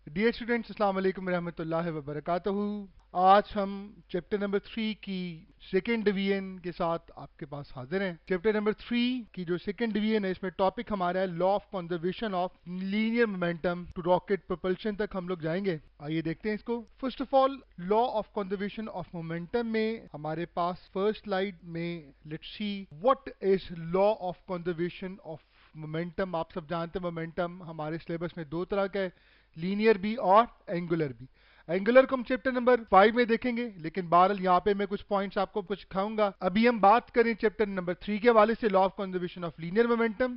Dear students, अस्सलाम वालेकुम रहमतुल्लाहि व बरकातहू। आज हम चैप्टर नंबर 3 की सेकेंड डिवीजन के साथ आपके पास हाजिर हैं। चैप्टर नंबर 3 की जो सेकेंड डिवीजन है, इसमें टॉपिक हमारा है law of conservation of linear momentum to rocket propulsion तक हम लोग जाएंगे। आइए देखते हैं इसको। First of all, law of conservation of momentum में हमारे पास फर्स्ट स्लाइड में let's see what is law of conservation of momentum. आप सब जानते हैं मोमेंटम हमारे सिलेबस में दो तरह का है, लीनियर भी और एंगुलर भी। एंगुलर को हम चैप्टर नंबर 5 में देखेंगे, लेकिन बहरहाल यहाँ पे मैं कुछ पॉइंट्स आपको कुछ दिखाऊंगा। अभी हम बात करें चैप्टर नंबर 3 के हवाले से, law of conservation of linear momentum.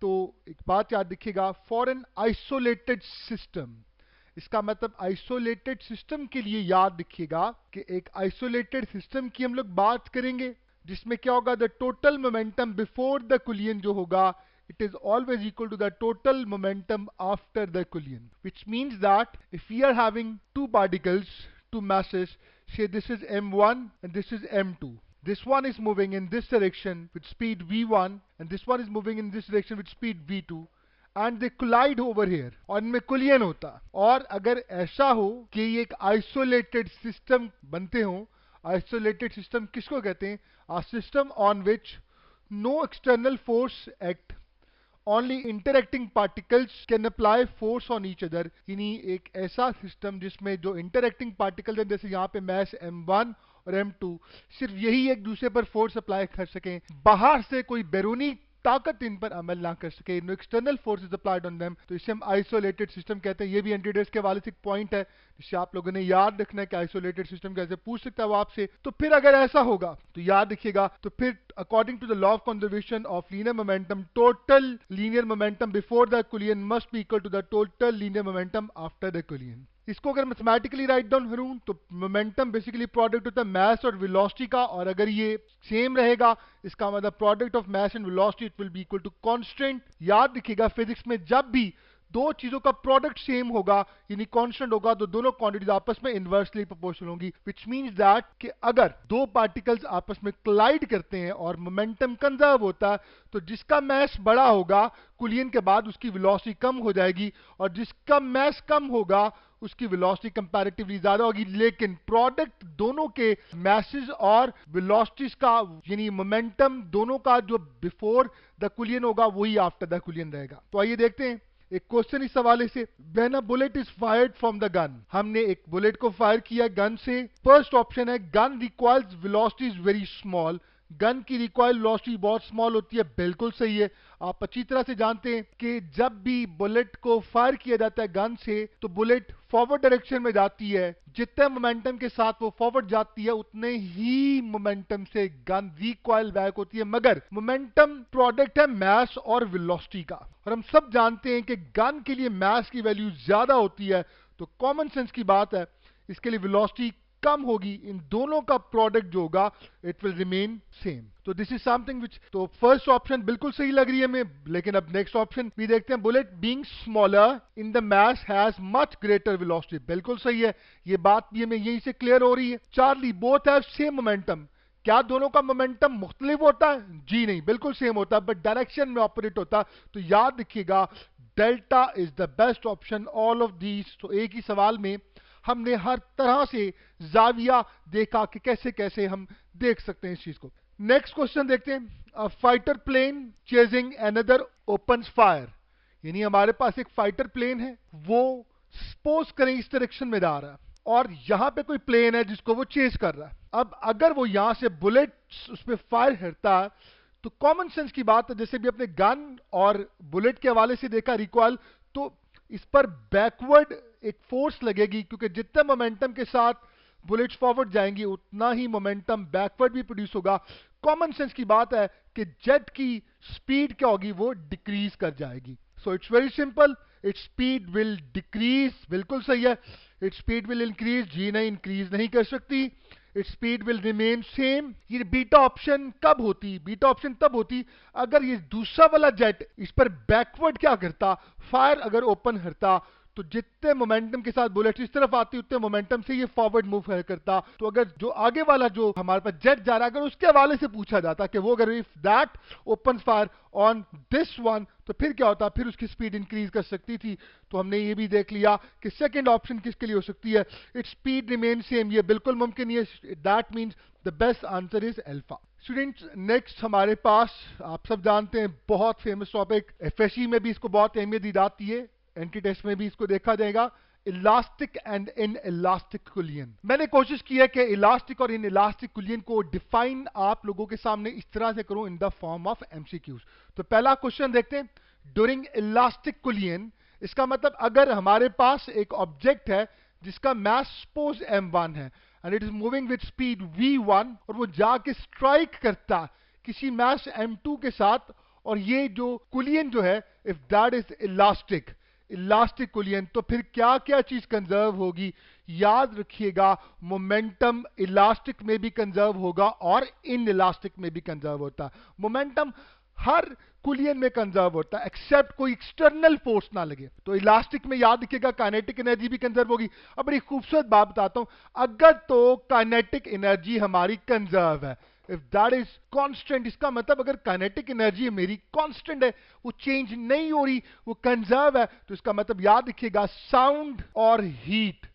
तो एक बात याद रखिएगा, फॉर एन आइसोलेटेड सिस्टम, इसका मतलब आइसोलेटेड सिस्टम के लिए याद रखिएगा कि एक आइसोलेटेड सिस्टम की हम लोग बात करेंगे जिसमें क्या होगा, the total momentum before the कुलियन जो होगा, it is always equal to the total momentum after the collision, which means that if we are having two particles, two masses, say this is m1 and this is m2, this one is moving in this direction with speed v1 and this one is moving in this direction with speed v2 and they collide over here और इनमें कुलियन होता। और अगर ऐसा हो कि ये एक आइसोलेटेड सिस्टम बनते हो, आइसोलेटेड सिस्टम किसको कहते हैं? a system on which no external force act, only interacting particles can apply force on each other। यानी एक ऐसा सिस्टम जिसमें जो इंटरएक्टिंग पार्टिकल्स हैं, जैसे यहाँ पे मैस m1 और m2, सिर्फ यही एक दूसरे पर फोर्स अप्लाई कर सकें, बाहर से कोई बैरूनी ताकत इन पर अमल ना कर सके, no external forces applied on them, तो इसे हम आइसोलेटेड सिस्टम कहते हैं। ये भी एंटीडेस के हवाले से एक पॉइंट है जिससे आप लोगों ने याद रखना है कि आइसोलेटेड सिस्टम कैसे पूछ सकता है वो आपसे। तो फिर अगर ऐसा होगा तो याद रखिएगा, तो फिर according to the law of conservation of linear momentum, total linear momentum before the collision must be equal to the total linear momentum after the collision. इसको अगर मैथमेटिकली राइट डाउन करूं तो मोमेंटम बेसिकली प्रोडक्ट होता है मास और velocity का, और अगर ये सेम रहेगा इसका मतलब product of mass and velocity it will be equal to constant. याद रखिएगा, फिजिक्स में जब भी दो चीजों का प्रोडक्ट सेम होगा यानी कांस्टेंट होगा, तो दोनों क्वांटिटीज आपस में इनवर्सली प्रोपोर्शनल होंगी, व्हिच मींस दैट कि अगर दो पार्टिकल्स आपस में कोलाइड करते हैं और मोमेंटम कंजर्व होता है, तो जिसका मास बड़ा होगा कुलियन के बाद उसकी वेलोसिटी कम हो जाएगी, और जिसका मास कम होगा उसकी वेलोसिटी कंपैरेटिवली ज्यादा होगी। लेकिन प्रोडक्ट दोनों के मैसेज और वेलोसिटीज का यानी मोमेंटम दोनों का जो बिफोर द कुलियन होगा वही आफ्टर द कुलियन रहेगा। तो आइए देखते हैं एक क्वेश्चन इस हवाले से। When a bullet is fired from the gun, हमने एक बुलेट को फायर किया गन से। फर्स्ट ऑप्शन है gun requires velocity is very small, gun की रिक्वायर्ड वेलोसिटी बहुत स्मॉल होती है, बिल्कुल सही है। आप अच्छी तरह से जानते हैं कि जब भी बुलेट को फायर किया जाता है गन से तो बुलेट फॉरवर्ड डायरेक्शन में जाती है, जितने मोमेंटम के साथ वो फॉरवर्ड जाती है उतने ही मोमेंटम से गन रिकॉइल बैक होती है, मगर मोमेंटम प्रोडक्ट है मास और वेलोसिटी का, और हम सब जानते हैं कि गन के लिए मास की वैल्यू ज्यादा होती है, तो कॉमन सेंस की बात है इसके लिए वेलोसिटी कम होगी, इन दोनों का प्रोडक्ट जो होगा इट विल रिमेन सेम। तो दिस इज समथिंग विच, तो फर्स्ट ऑप्शन बिल्कुल सही लग रही है हमें। लेकिन अब नेक्स्ट ऑप्शन भी देखते हैं, bullet being smaller in the mass has much greater velocity, बिल्कुल सही है, ये बात भी हमें यहीं से क्लियर हो रही है। Charlie, both have same momentum, क्या दोनों का मोमेंटम मुख्तलिफ होता है? जी नहीं, बिल्कुल सेम होता है, बट डायरेक्शन में ऑपरेट होता है। तो याद रखिएगा delta is the best option all of these. तो एक ही सवाल में हमने हर तरह से जाविया देखा कि कैसे कैसे हम देख सकते हैं इस चीज को। नेक्स्ट क्वेश्चन देखते हैं, a fighter plane chasing another opens fire, यानी हमारे पास एक फाइटर प्लेन है, वो सपोज करें इस डायरेक्शन में जा रहा है और यहां पे कोई प्लेन है जिसको वो चेज कर रहा है। अब अगर वो यहां से बुलेट उस पर फायर करता है तो कॉमन सेंस की बात है, जैसे भी अपने गन और बुलेट के हवाले से देखा रिकॉइल, तो इस पर बैकवर्ड एक फोर्स लगेगी, क्योंकि जितना मोमेंटम के साथ बुलेट्स फॉरवर्ड जाएंगी उतना ही मोमेंटम बैकवर्ड भी प्रोड्यूस होगा। कॉमन सेंस की बात है कि जेट की स्पीड क्या होगी, वो डिक्रीज कर जाएगी। So it's very simple, its speed will decrease, बिल्कुल सही है। इट्स स्पीड विल इंक्रीज, जी नहीं, इंक्रीज नहीं कर सकती, its speed will remain same. ये बीटा ऑप्शन कब होती? बीटा ऑप्शन तब होती अगर ये दूसरा वाला जेट इस पर बैकवर्ड क्या करता, फायर अगर ओपन करता, तो जितने मोमेंटम के साथ बुलेट इस तरफ आती उतने मोमेंटम से ये फॉरवर्ड मूव करता। तो अगर जो आगे वाला जो हमारे पास जेट जा रहा है, अगर उसके हवाले से पूछा जाता कि वो अगर if that open fire on this one, तो फिर क्या होता, फिर उसकी स्पीड इंक्रीज कर सकती थी। तो हमने ये भी देख लिया कि सेकंड ऑप्शन किसके लिए हो सकती है, इट्स स्पीड रिमेन सेम, ये बिल्कुल मुमकिन है। That means the best answer is alpha. Students, next हमारे पास आप सब जानते हैं बहुत फेमस टॉपिक, एफएससी में भी इसको बहुत अहमियत दी जाती है, एंटी टेस्ट में भी इसको देखा जाएगा, इलास्टिक एंड इन इलास्टिक कुलियन। मैंने कोशिश की है कि इलास्टिक और इन इलास्टिक कुलियन को डिफाइन आप लोगों के सामने इस तरह से करूं in the form of MCQs. तो पहला क्वेश्चन देखते हैं, ड्यूरिंग इलास्टिक कुलियन, इसका मतलब अगर हमारे पास एक ऑब्जेक्ट है जिसका मास सपोज m1 है and it is moving with speed v1, और वो जाके स्ट्राइक करता किसी मास m2 के साथ, और ये जो कुलियन जो है इफ दैट इज इलास्टिक कुलियन, तो फिर क्या क्या चीज कंजर्व होगी? याद रखिएगा, मोमेंटम इलास्टिक में भी कंजर्व होगा और इन इलास्टिक में भी कंजर्व होता है। मोमेंटम हर कुलियन में कंजर्व होता है एक्सेप्ट कोई एक्सटर्नल फोर्स ना लगे। तो इलास्टिक में याद रखिएगा काइनेटिक एनर्जी भी कंजर्व होगी। अब बड़ी खूबसूरत बात बताता हूं, अगर तो काइनेटिक एनर्जी हमारी कंजर्व है, इफ दैट इज कांस्टेंट, इसका मतलब अगर काइनेटिक एनर्जी मेरी कांस्टेंट है, वो चेंज नहीं हो रही, वो कंजर्व है, तो इसका मतलब याद रखिएगा साउंड और हीट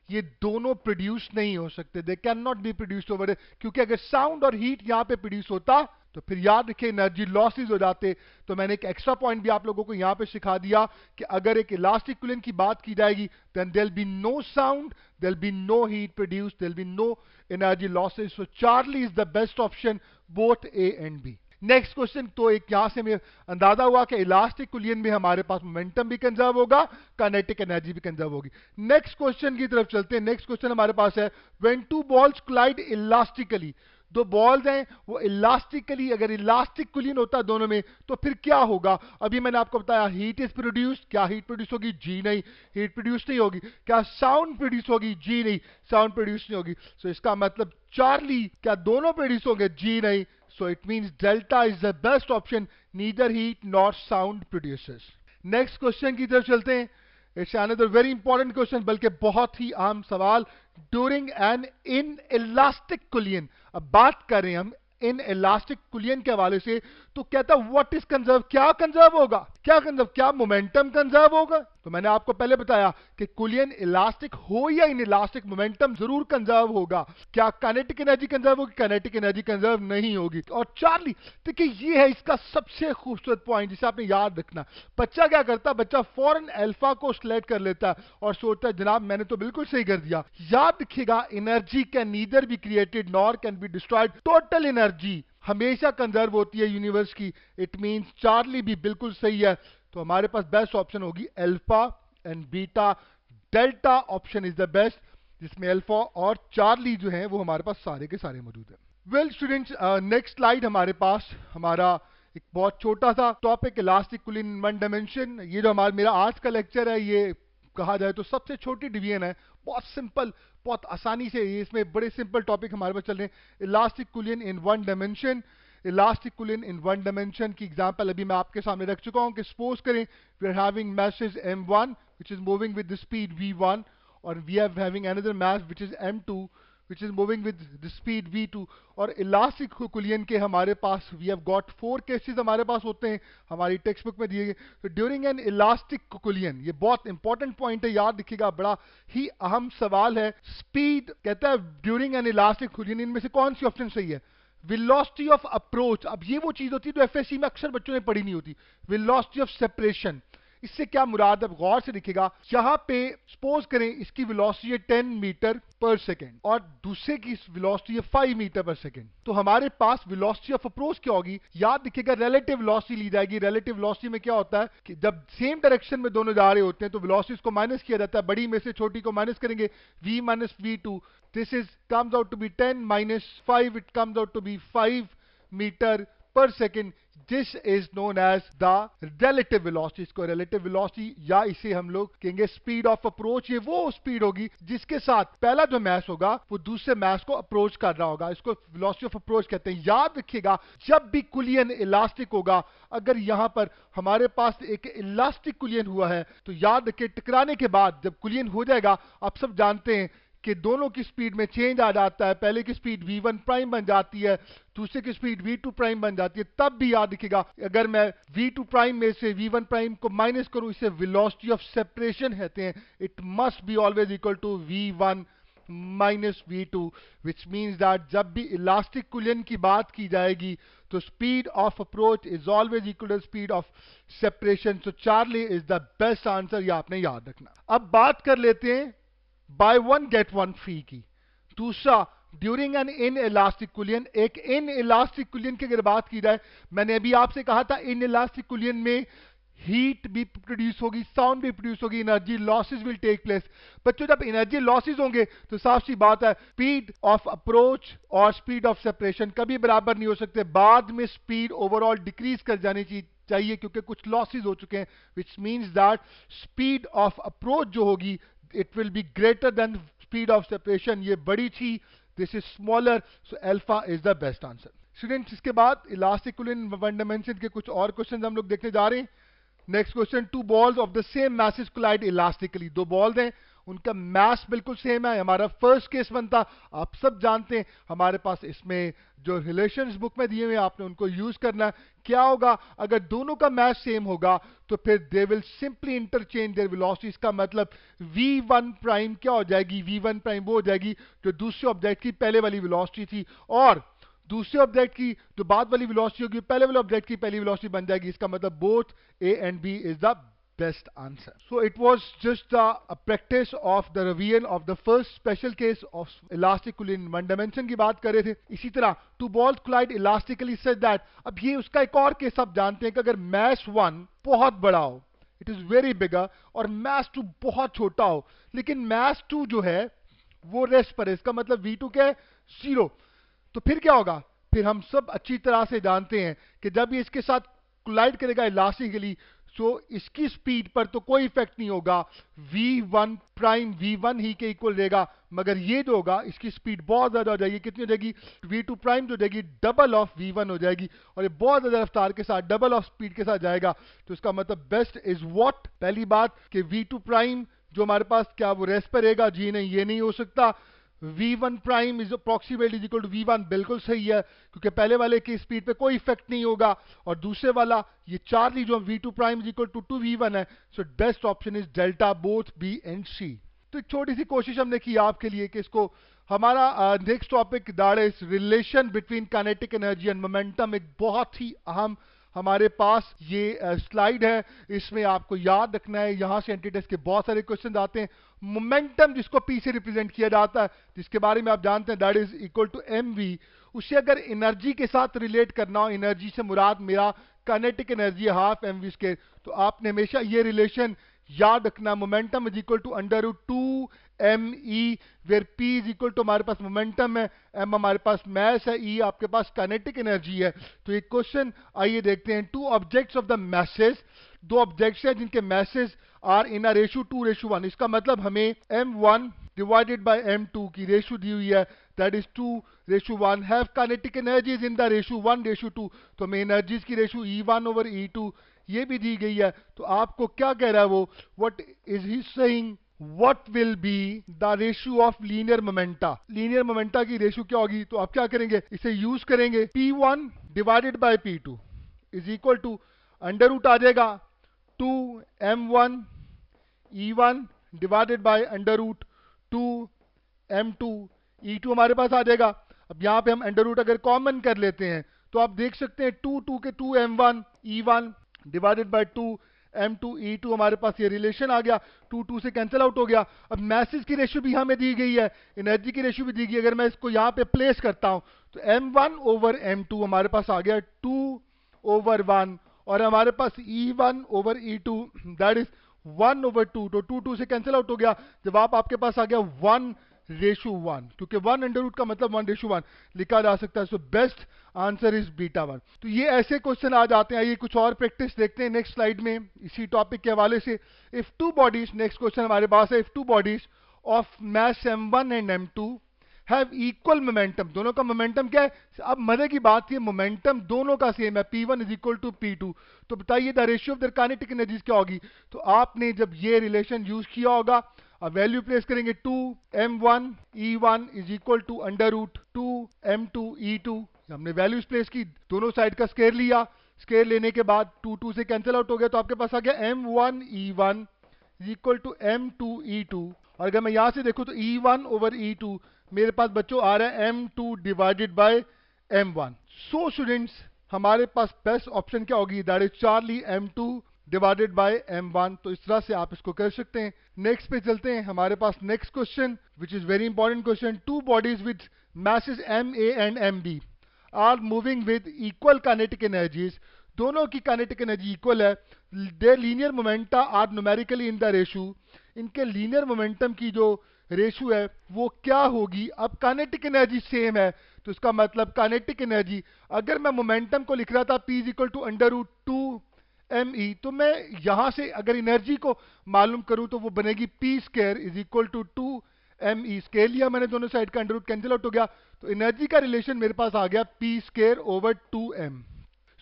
ये दोनों प्रोड्यूस नहीं हो सकते, they can not be produced over, क्योंकि अगर साउंड और हीट यहां पे प्रोड्यूस होता तो फिर याद रखिए एनर्जी लॉसेस हो जाते। तो मैंने एक एक्स्ट्रा पॉइंट भी आप लोगों को यहां पे सिखा दिया कि अगर एक इलास्टिक कुलियन की बात की जाएगी, then there will be no sound, there will be no heat produced, there will be no energy losses. So Charlie is the best option, both A and B. Next question, तो एक यहां से हमें अंदाजा हुआ कि इलास्टिक कुलियन में हमारे पास मोमेंटम भी कंजर्व होगा, काइनेटिक एनर्जी भी कंजर्व होगी। नेक्स्ट क्वेश्चन की तरफ चलते हैं। नेक्स्ट क्वेश्चन हमारे पास है, when two balls collide elastically, दो बॉल्स हैं वो इलास्टिकली, अगर इलास्टिक कुलियन होता है दोनों में तो फिर क्या होगा? अभी मैंने आपको बताया हीट इज प्रोड्यूस्ड, क्या हीट प्रोड्यूस होगी? जी नहीं, हीट प्रोड्यूस नहीं होगी। क्या साउंड प्रोड्यूस होगी? जी नहीं, साउंड प्रोड्यूस नहीं होगी। सो इसका मतलब चार्ली, क्या दोनों प्रोड्यूस होंगे? जी नहीं। So it means delta is the best option, neither heat nor sound produces. Next question की तरफ चलते हैं। It's another very important question, बल्कि बहुत ही आम सवाल, during an inelastic collision, अब बात कर रहे हैं हम इन इलास्टिक कुलियन के हवाले से, तो कहता व्हाट इज कंजर्व, क्या कंजर्व होगा? क्या कंजर्व, क्या मोमेंटम कंजर्व होगा? तो मैंने आपको पहले बताया कि कुलियन इलास्टिक हो या इन इलास्टिक, मोमेंटम जरूर कंजर्व होगा। क्या काइनेटिक एनर्जी कंजर्व होगी? काइनेटिक एनर्जी कंजर्व नहीं होगी। और चार्ली, देखिए ये है इसका सबसे खूबसूरत पॉइंट जिसे आपने याद रखना। बच्चा क्या करता है, बच्चा फौरन अल्फा को सिलेक्ट कर लेता है और सोचता है जनाब मैंने तो बिल्कुल सही कर दिया। याद रखिएगा, energy can neither be created nor can be destroyed, total energy हमेशा कंजर्व होती है यूनिवर्स की। इट मींस चार्ली भी बिल्कुल सही है। तो हमारे पास बेस्ट ऑप्शन होगी alpha and beta, delta option is the best, जिसमें अल्फा और चार्ली जो हैं वो हमारे पास सारे के सारे मौजूद हैं। वेल स्टूडेंट्स, नेक्स्ट स्लाइड हमारे पास हमारा एक बहुत छोटा सा topic, elastic कुलियन in one dimension. ये जो हमारा मेरा आज का लेक्चर है, ये कहा जाए तो सबसे छोटी डिवीजन है, बहुत सिंपल, बहुत आसानी से इसमें बड़े सिंपल टॉपिक हमारे पास चल रहे हैं। Elastic कुलियन in one dimension, elastic कुलियन in one dimension की एग्जांपल अभी मैं आपके सामने रख चुका हूं कि सपोज करें we are having masses m1 which is moving with the speed v1, और we are having another mass which is m2 which is moving with the speed v2। और इलास्टिक कुलियन के हमारे पास we have got 4 केसेस हमारे पास होते हैं, हमारी text book में दिए गए। तो ड्यूरिंग एन इलास्टिक कुलियन, ये बहुत इंपॉर्टेंट पॉइंट है, याद रखिएगा, बड़ा ही अहम सवाल है। स्पीड कहता है ड्यूरिंग एन इलास्टिक कुलियन, इनमें से कौन सी ऑप्शन सही है? वेलोसिटी ऑफ अप्रोच, अब ये वो चीज होती है जो एफएससी में अक्सर बच्चों ने पढ़ी नहीं होती। वेलोसिटी ऑफ सेपरेशन, इससे क्या मुराद है? गौर से देखिएगा, यहां पे सपोज करें इसकी वेलोसिटी है 10 मीटर पर सेकेंड और दूसरे की वेलोसिटी है 5 मीटर पर सेकेंड, तो हमारे पास वेलोसिटी ऑफ अप्रोच क्या होगी? याद रखिएगा, रिलेटिव वेलोसिटी ली जाएगी। रिलेटिव वेलोसिटी में क्या होता है कि जब सेम डायरेक्शन में दोनों जा रहे होते हैं तो वेलोसिटीज को माइनस किया जाता है, बड़ी में से छोटी को माइनस करेंगे, v minus v2, this is comes out to be 10 minus 5, it comes out to be 5 metre पर second. This is known as the relative velocity. इसको रिलेटिव वेलोसिटी या इसे हम लोग कहेंगे स्पीड ऑफ अप्रोच। ये वो स्पीड होगी जिसके साथ पहला जो मास होगा वो दूसरे मास को अप्रोच कर रहा होगा। इसको वेलोसिटी ऑफ अप्रोच कहते हैं। याद रखिएगा, जब भी कुलियन इलास्टिक होगा, अगर यहां पर हमारे पास एक इलास्टिक कुलियन हुआ है, तो याद रखिए टकराने के बाद जब कुलियन हो जाएगा, आप सब जानते हैं कि दोनों की स्पीड में चेंज आ जाता है। पहले की स्पीड v1 प्राइम बन जाती है, दूसरे की स्पीड v2 प्राइम बन जाती है। तब भी याद रखिएगा, अगर मैं v2 प्राइम में से v1 प्राइम को माइनस करूं, इसे वेलोसिटी ऑफ सेपरेशन कहते हैं। It must be always equal to v1 minus v2, which means that जब भी इलास्टिक कुलियन की बात की जाएगी तो speed of approach is always equal to speed of separation. So Charlie is the best answer, ये आपने याद रखना। अब बात कर लेते हैं buy one get one free की। दूसरा, during an inelastic collision. एक इन इलास्टिक कुलियन की अगर बात की जाए, मैंने अभी आपसे कहा था इन इलास्टिक कुलियन में हीट भी प्रोड्यूस होगी, साउंड भी प्रोड्यूस होगी, energy losses will take place. बच्चों, जब एनर्जी लॉसेस होंगे तो साफ सी बात है स्पीड ऑफ अप्रोच और स्पीड ऑफ सेपरेशन कभी बराबर नहीं हो सकते। बाद में स्पीड ओवरऑल डिक्रीज कर जानी चाहिए क्योंकि कुछ लॉसेस हो चुके हैं, विच means that speed of approach जो होगी it will be greater than speed of separation। ये बड़ी थी, this is smaller, so alpha is the best answer। Students, इसके बाद इलास्टिक कुलियन वन डायमेंशन के कुछ और क्वेश्चन हम लोग देखने जा रहे हैं। Next question, two balls of the same masses collide elastically. दो बॉल्स हैं, उनका मास बिल्कुल सेम है। हमारा फर्स्ट केस बनता, आप सब जानते हैं, हमारे पास इसमें जो रिलेशंस बुक में दिए हुए आपने उनको यूज करना है। क्या होगा अगर दोनों का मास सेम होगा, तो फिर they will simply interchange there velocities. का मतलब v1 प्राइम क्या हो जाएगी, v1 प्राइम वो हो जाएगी जो दूसरे ऑब्जेक्ट की पहले वाली वेलोसिटी थी, और दूसरे ऑब्जेक्ट की जो बाद वाली वेलोसिटी होगी पहले वाले ऑब्जेक्ट की पहली वेलोसिटी बन जाएगी। इसका मतलब both A and B is the best answer। So it was just a practice of the revision of the first special case of elastic collision one dimension की बात कर रहे थे। इसी तरह two balls collide elastically such that, अब ये उसका एक और केस आप जानते हैं कि अगर mass 1 बहुत बड़ा हो, it is very bigger, और mass 2 बहुत छोटा हो, लेकिन mass 2 जो है वो रेस्ट पर है। इसका मतलब v2 क्या है, 0। तो फिर क्या होगा, फिर हम सब अच्छी तरह से जानते हैं कि जब ये इसके साथ कोलाइड करेगा इलास्टिकली, सो इसकी स्पीड पर तो कोई इफेक्ट नहीं होगा, v1 प्राइम v1 ही के इक्वल रहेगा, मगर ये जो होगा इसकी स्पीड बहुत ज्यादा हो जाएगी। कितनी हो जाएगी, v2 प्राइम जो जाएगी डबल ऑफ v1 हो जाएगी, और ये बहुत ज्यादा रफ्तार के साथ डबल ऑफ स्पीड के साथ जाएगा। तो इसका मतलब बेस्ट इज व्हाट, पहली बात कि v2 प्राइम जो हमारे पास क्या वो रेस्ट पर रहेगा, जी नहीं, ये नहीं हो सकता। v1 prime is approximately equal to v1, बिल्कुल सही है, क्योंकि पहले वाले की स्पीड पे कोई इफेक्ट नहीं होगा, और दूसरे वाला ये चार्ली जो v2 prime is equal to 2v1 है। So best option is delta, both B and C. तो एक छोटी सी कोशिश हमने की आपके लिए कि इसको हमारा next topic that is relation between kinetic energy and momentum. एक बहुत ही अहम हमारे पास ये स्लाइड है, इसमें आपको याद रखना है, यहां से एंटीटेस्ट के बहुत सारे क्वेश्चन आते हैं। मोमेंटम जिसको पी से रिप्रेजेंट किया जाता है, जिसके बारे में आप जानते हैं that is equal to mv, उसे अगर एनर्जी के साथ रिलेट करना हो, एनर्जी से मुराद मेरा kinetic energy half mv square, तो आपने हमेशा ये रिलेशन याद रखना, momentum is equal to √2 me, where p is equal to हमारे पास मोमेंटम है, m हमारे पास मैस है, e आपके पास काइनेटिक एनर्जी है। तो एक क्वेश्चन आइए देखते हैं। Two objects of the masses, दो ऑब्जेक्ट्स हैं जिनके masses are in a ratio 2:1। इसका मतलब हमें m1 डिवाइडेड बाय m2 की रेशो दी हुई है, that is 2:1, have kinetic energies in the ratio 1:2। तो हमें एनर्जीज की रेशो E1/E2 ये भी दी गई है। तो आपको क्या कह रहा है वो, what is he saying, what will be the ratio of linear momenta। Linear momenta की रेशियो क्या होगी, तो आप क्या करेंगे, इसे यूज करेंगे, p1 divided by p2 is equal to under root आ जाएगा 2m1 e1 divided by under root 2m2 e2 हमारे पास आ जाएगा। अब यहाँ पे हम अंडर रूट अगर कॉमन कर लेते हैं तो आप देख सकते हैं 2 के 2m1 e1 divided bye 2m2 e2 हमारे पास ये रिलेशन आ गया, 2 से कैंसिल आउट हो गया। अब मैसेज की रेशियो भी हमें दी गई है, एनर्जी की रेशियो भी दी गई है। अगर मैं इसको यहाँ पे प्लेस करता हूँ तो m1/m2 हमारे पास आ गया 2/1, और हमारे पास e1/e2 दैट इज 1/2, तो 2 से कैंसिल आउट हो गया। जब आपके पास आ गया 1 1/1, क्योंकि 1 का मतलब 1/1 लिखा जा सकता है। So best answer is β1। तो ये ऐसे क्वेश्चन आ जाते हैं। आइए कुछ और प्रैक्टिस देखते हैं नेक्स्ट स्लाइड में इसी टॉपिक के हवाले से। If two bodies, next question हमारे पास है, if two bodies of mass m1 and m2 have equal momentum, दोनों का मोमेंटम क्या है? अब मजे की बात ये मोमेंटम दोनों का सेम है, P1 is equal to P2। तो बताइए the ratio of their kinetic energies क्या होगी? तो आपने जब ये रिलेशन यूज किया होगा, अब वैल्यू प्लेस करेंगे 2m1 E1 is equal to under root 2m2 E2। हमने वैल्यूज प्लेस की, दोनों साइड का स्केयर लिया, स्केयर लेने के बाद 2 से कैंसिल आउट हो गया, तो आपके पास आ गया m1 E1 is equal to m2 E2। और अगर मैं यहां से देखूं तो E1 ओवर E2 मेरे पास बच्चों आ रहा है m2 divided by m1। So students हमारे पास बेस्ट ऑप्शन क्या होगी? That is Charlie m2 divided by m1। तो इस तरह से आप इसको कर सकते हैं। नेक्स्ट पे चलते हैं, हमारे पास next question which is very important question. Two bodies with masses ma and mb are moving with equal kinetic energies, दोनों की काइनेटिक एनर्जी इक्वल है। Their linear momenta are numerically in the ratio, इनके linear momentum की जो ratio है वो क्या होगी? अब काइनेटिक एनर्जी सेम है, तो इसका मतलब काइनेटिक एनर्जी, अगर मैं मोमेंटम को लिख रहा था P is equal to under root 2me, तो मैं यहां से अगर एनर्जी को मालूम करूं तो वो बनेगी P square is equal to 2me। Square लिया मैंने, दोनों साइड का अंडर रूट कैंसिल आउट हो गया, तो एनर्जी का रिलेशन मेरे पास आ गया P square over 2m।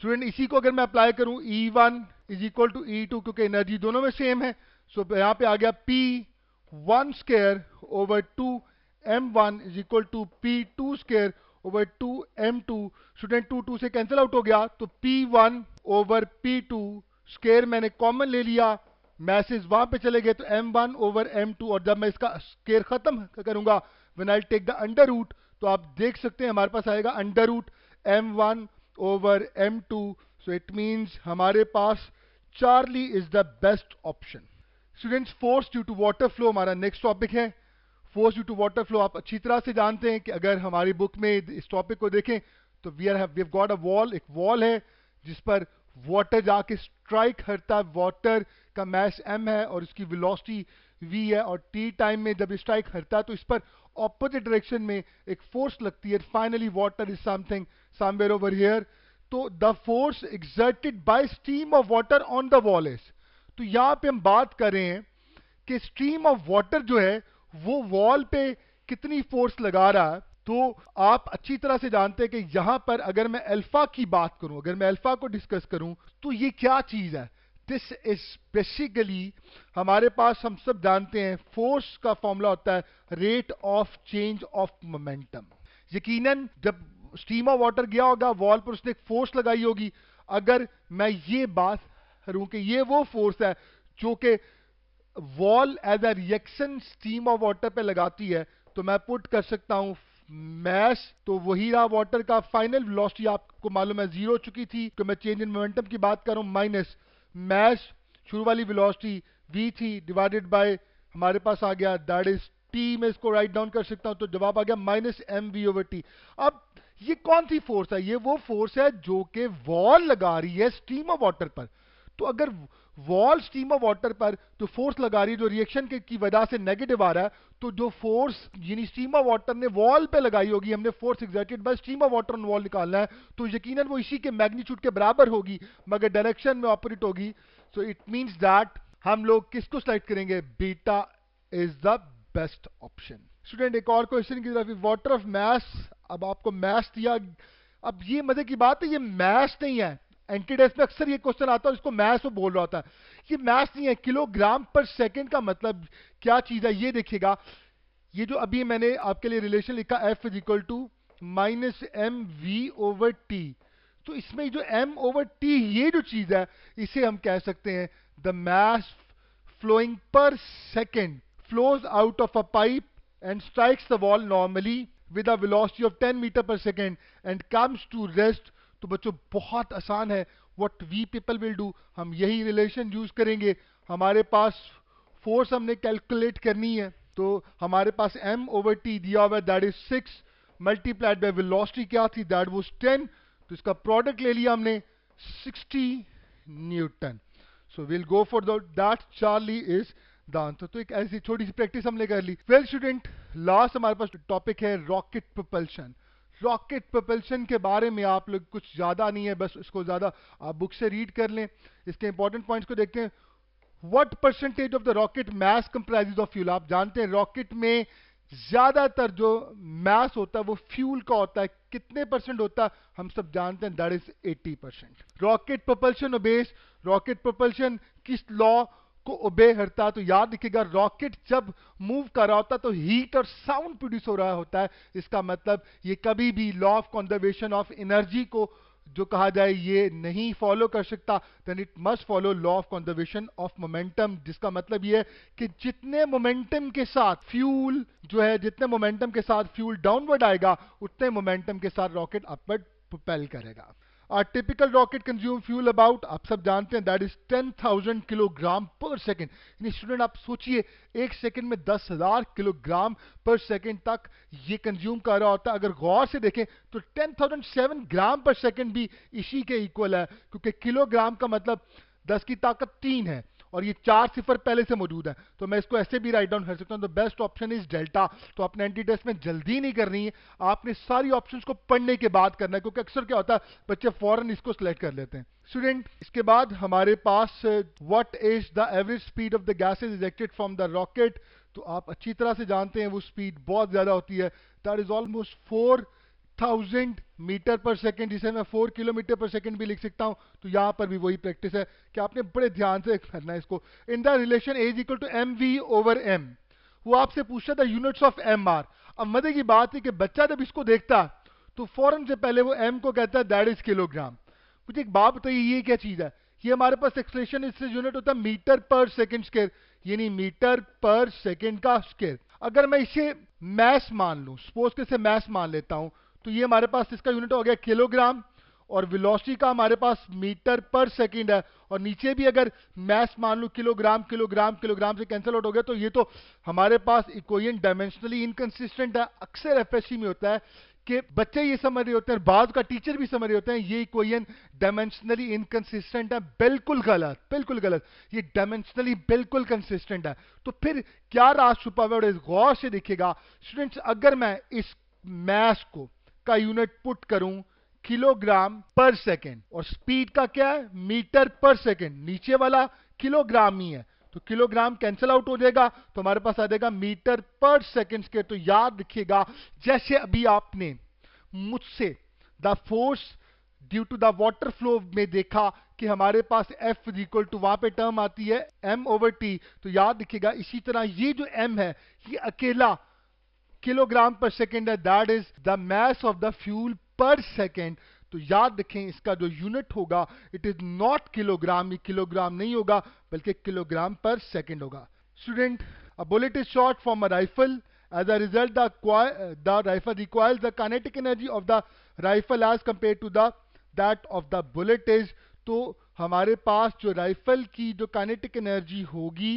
Student इसी को अगर मैं अप्लाई करूं E1 is equal to E2, क्योंकि एनर्जी दोनों में सेम है, सो यहां पे आ गया P1 square over 2m1 is equal to P2 square over 2m2। Student 2 से कैंसिल आउट हो गया, तो P1 ओवर P2 स्क्वायर मैंने कॉमन ले लिया, मैसेज वहां पे चले गए, तो m1 ओवर m2। और जब मैं इसका स्क्वायर खत्म करूंगा when I take the under root, तो आप देख सकते हैं हमारे पास आएगा under root m1 over m2। So it means हमारे पास Charlie is the best option. Students force due to water flow हमारा नेक्स्ट टॉपिक है। Force due to water flow आप अच्छी तरह से जानते हैं कि अगर हमारी बुक में इस टॉपिक को देखें तो we have got a wall, एक वॉल है जिस पर वाटर जाके स्ट्राइक करता है, वाटर का मास m है और इसकी वेलोसिटी v है, और t टाइम में जब स्ट्राइक करता है तो इस पर ऑपोजिट डायरेक्शन में एक फोर्स लगती है। Finally water is something somewhere over here, तो the force exerted by stream of water on the wall is, तो यहां पे हम बात कर रहे हैं कि स्ट्रीम ऑफ वाटर जो है वो वॉल पे कितनी फोर्स लगा रहा है। तो आप अच्छी तरह से जानते हैं कि यहां पर अगर मैं अल्फा की बात करूं, अगर मैं अल्फा को डिस्कस करूं, तो ये क्या चीज है? दिस इज बेसिकली, हमारे पास हम सब जानते हैं फोर्स का फॉर्मूला होता है rate of change of momentum. यकीनन जब स्ट्रीम ऑफ वाटर गया होगा वॉल पर, उसने एक फोर्स लगाई होगी। अगर मैं ये बात करूं कि ये वो फोर्स है जो कि wall as a reaction stream of water पे लगाती है, तो मैं पुट कर सकता हूं मैस, तो वही रहा वाटर का फाइनल वेलोसिटी, आपको मालूम है 0 हो चुकी थी, तो मैं चेंज इन मोमेंटम की बात कर रहा हूं, माइनस मैस शुरू वाली वेलोसिटी v थी डिवाइडेड बाय हमारे पास आ गया दैट इज t। मैं इसको राइट डाउन कर सकता हूं, तो जवाब आ गया माइनस mv ओवर t। अब ये कौन सी फोर्स है? ये वो फोर्स है जो कि वॉल लगा रही है स्ट्रीम ऑफ वाटर पर। तो अगर वॉल स्ट्रीम ऑफ वाटर पर जो फोर्स लगा रही है, जो रिएक्शन की वजह से नेगेटिव आ रहा है, तो जो फोर्स यानी स्ट्रीम ऑफ वाटर ने वॉल पे लगाई होगी, हमने force exerted by stream of water on wall निकालना है, तो यकीनन वो इसी के मैग्नीट्यूड के बराबर होगी मगर डायरेक्शन में ऑपोजिट होगी। सो इट मींस दैट हम लोग किसको सेलेक्ट करेंगे? Beta is the best option. Student एक और क्वेश्चन की तरफ, वाटर ऑफ मास, अब आपको मास दिया, अब ये मजे की बात है ये मास नहीं है, एंटीडेस में अक्सर ये क्वेश्चन आता है, इसको मैस वो बोल रहा होता है, ये मैस नहीं है। किलोग्राम पर सेकंड का मतलब क्या चीज है ये देखिएगा। ये जो अभी मैंने आपके लिए रिलेशन लिखा F is equal to minus M V over T, तो इसमें जो m ओवर t ये जो चीज है इसे हम कह सकते हैं the mass flowing per second flows out of a pipe and strikes the wall normally with a velocity of 10 meter per second and comes to rest। तो बच्चों बहुत आसान है, what we people will do, हम यही relation use करेंगे। हमारे पास force हमने कैलकुलेट करनी है, तो हमारे पास m ओवर t दिया हुआ है that is 6 multiplied by velocity क्या थी दैट वाज 10, तो इसका प्रोडक्ट ले लिया हमने 60 Newton. So we'll go for that. Charlie is the answer. तो एक ऐसी छोटी सी प्रैक्टिस हमने कर ली। वेल स्टूडेंट, लास्ट हमारे पास टॉपिक है रॉकेट प्रोपल्शन। रॉकेट प्रोपल्शन के बारे में आप लोग कुछ ज़्यादा नहीं है, बस इसको ज़्यादा आप बुक से रीड कर लें। इसके इंपॉर्टेंट पॉइंट्स को देखते हैं। What percentage of the rocket mass comprises of fuel. आप जानते हैं रॉकेट में ज्यादातर जो मास होता है वो फ्यूल का होता है। कितने परसेंट होता है हम सब जानते हैं, that is 80%। Rocket propulsion obeys, rocket propulsion किस लॉ को ओबे करता है? तो याद रखिएगा, रॉकेट जब मूव कर रहा होता है तो हीट और साउंड प्रोड्यूस हो रहा होता है। इसका मतलब ये कभी भी law of conservation of energy को जो कहा जाए ये नहीं फॉलो कर सकता। Then it must follow law of conservation of momentum, जिसका मतलब ये है कि जितने मोमेंटम के साथ फ्यूल जो है, जितने मोमेंटम के साथ फ्यूल डाउनवर्ड आएगा उतने मोमेंटम के साथ रॉकेट अपवर्ड प्रोपेल करेगा। Typical rocket consume fuel about, आप सब जानते हैं, दैट इज 10,000 किलोग्राम पर सेकेंड। यानी स्टूडेंट आप सोचिए, एक सेकेंड में 10,000 किलोग्राम पर सेकेंड तक ये कंज्यूम कर रहा होता है। अगर गौर से देखें तो 10,007 ग्राम पर सेकेंड भी इसी के इक्वल है, क्योंकि किलोग्राम का मतलब 10 की ताकत 3 है और ये 4 सिफर पहले से मौजूद है। तो मैं इसको ऐसे भी राइट डाउन कर सकता हूँ, the best option is delta. तो आपने एंटी टेस्ट में जल्दी नहीं करनी है, आपने सारी ऑप्शंस को पढ़ने के बाद करना है, क्योंकि अक्सर क्या होता है बच्चे फौरन इसको सिलेक्ट कर लेते हैं। स्टूडेंट, इसके बाद हमारे पास what is the average speed of the gases ejected from the rocket. तो आप अच्छी तरह से जानते हैं वो स्पीड बहुत ज्यादा होती है, दैट इज ऑलमोस्ट 4,000 मीटर पर सेकेंड, जिसे मैं 4 किलोमीटर पर सेकेंड भी लिख सकता हूं। तो यहां पर भी वही प्रैक्टिस है कि आपने बड़े ध्यान से करना है इसको। In the relation as equal to M V over M, वो आपसे पूछता था यूनिट्स ऑफ एम आर। अब मजे की बात है कि बच्चा जब इसको देखता तो फौरन से पहले वो एम को कहता है दैट इज किलोग्राम। मुझे एक बात बताइए, ये क्या चीज है? ये हमारे पास एक्सलेशन, इससे यूनिट होता है मीटर पर सेकेंड स्क्वायर, यानी मीटर पर सेकेंड का स्क्वायर। अगर मैं इसे मैस मान लूं, सपोज के इसे मैस मान लेता हूं, तो ये हमारे पास इसका यूनिट हो गया किलोग्राम, और वेलोसिटी का हमारे पास मीटर पर सेकंड है। और नीचे भी अगर मैस मान लूं किलोग्राम किलोग्राम किलोग्राम से कैंसिल आउट हो गया, तो ये तो हमारे पास इक्वेशन डायमेंशनली इनकंसिस्टेंट है। अक्सर एफएससी में होता है कि बच्चे ये समझ रहे होते हैं, बाद का टीचर भी समझ रहे होते हैं ये इक्वेशन डायमेंशनली इनकंसिस्टेंट है। बिल्कुल गलत, बिल्कुल गलत, ये डायमेंशनली बिल्कुल कंसिस्टेंट है। तो फिर क्या राज छुपा हुआ है, गौर से देखिएगा स्टूडेंट्स। अगर मैं इस मैस को का यूनिट पुट करूं किलोग्राम पर सेकेंड, और स्पीड का क्या है मीटर पर सेकेंड, नीचे वाला किलोग्राम ही है, तो किलोग्राम कैंसिल आउट हो जाएगा, तो हमारे पास आ जाएगा मीटर पर सेकेंड के। तो याद रखिएगा, जैसे अभी आपने मुझसे the force due to the water flow में देखा कि हमारे पास F इज इक्वल टू, वहां पे टर्म आती है M ओवर T। तो याद रखिएगा इसी तरह ये जो M है ये अकेला किलोग्राम पर सेकेंड है, that is the mass of the fuel पर सेकेंड। तो याद रखें इसका जो यूनिट होगा इट इज नॉट किलोग्राम, ये किलोग्राम नहीं होगा बल्कि किलोग्राम पर सेकेंड होगा। Student, a bullet is shot from a rifle. As a result, the rifle requires the kinetic energy of the rifle as compared to that of the bullet is। तो हमारे पास जो rifle की जो kinetic energy होगी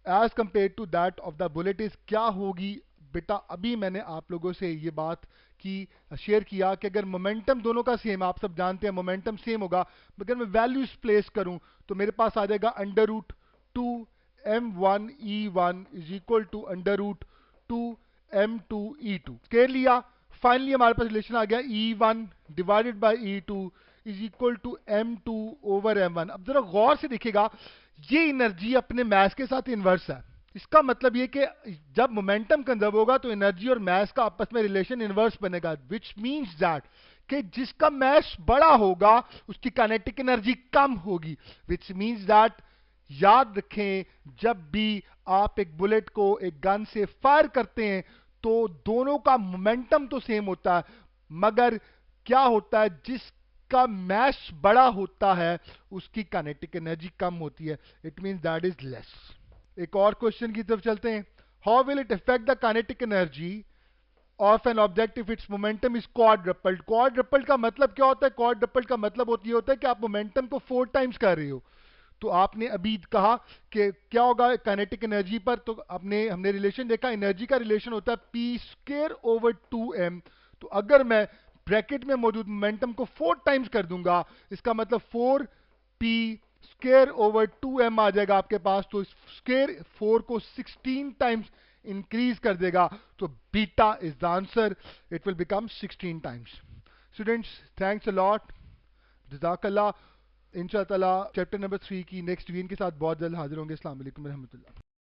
as compare to that of the bullet is क्या होगी? बेटा अभी मैंने आप लोगों से ये बात की, शेयर किया कि अगर मोमेंटम दोनों का सेम, आप सब जानते हैं मोमेंटम सेम होगा, मगर मैं वैल्यूज प्लेस करूं तो मेरे पास आ जाएगा under root 2 m1 e1 is equal to under root 2 m2 e2। Square लिया, फाइनली हमारे पास रिलेशन आ गया e1 divided by e2 is equal to m2 over m1। अब जरा गौर से देखिएगा, ये एनर्जी अपने मास के साथ इन्वर्स है। इसका मतलब ये कि जब मोमेंटम कंजर्व होगा तो एनर्जी और मास का आपस में रिलेशन इनवर्स बनेगा, विच मींस दैट कि जिसका मास बड़ा होगा उसकी काइनेटिक एनर्जी कम होगी, विच मींस दैट याद रखें जब भी आप एक बुलेट को एक गन से फायर करते हैं तो दोनों का मोमेंटम तो सेम होता है, मगर क्या होता है जिसका मास बड़ा होता है उसकी काइनेटिक एनर्जी कम होती है, it means that is less. एक और क्वेश्चन की तरफ चलते हैं। How will it affect the kinetic energy of an object if its momentum is quadrupled? Quadrupled का मतलब क्या होता है? क्वाड्रपल्ड का मतलब ये होता है कि आप मोमेंटम को 4 टाइम्स कर रहे हो। तो आपने अभी कहा कि क्या होगा काइनेटिक एनर्जी पर, तो हमने रिलेशन देखा, एनर्जी का रिलेशन होता है पी स्क्वायर ओवर 2m। तो अगर मैं ब्रैकेट में मौजूद मोमेंटम को 4 टाइम्स कर दूंगा, इसका मतलब 4p स्केयर ओवर 2m आ जाएगा आपके पास, तो स्केयर 4 को 16 टाइम्स इंक्रीज कर देगा, तो beta is the answer, it will become 16 times. Students, thanks a lot, जज़ाकल्लाह। इंशाअल्लाह चैप्टर नंबर 3 की नेक्स्ट वीडियो के साथ बहुत जल्द हाजिर होंगे। अस्सलाम वालेकुम रहमतुल्लाह।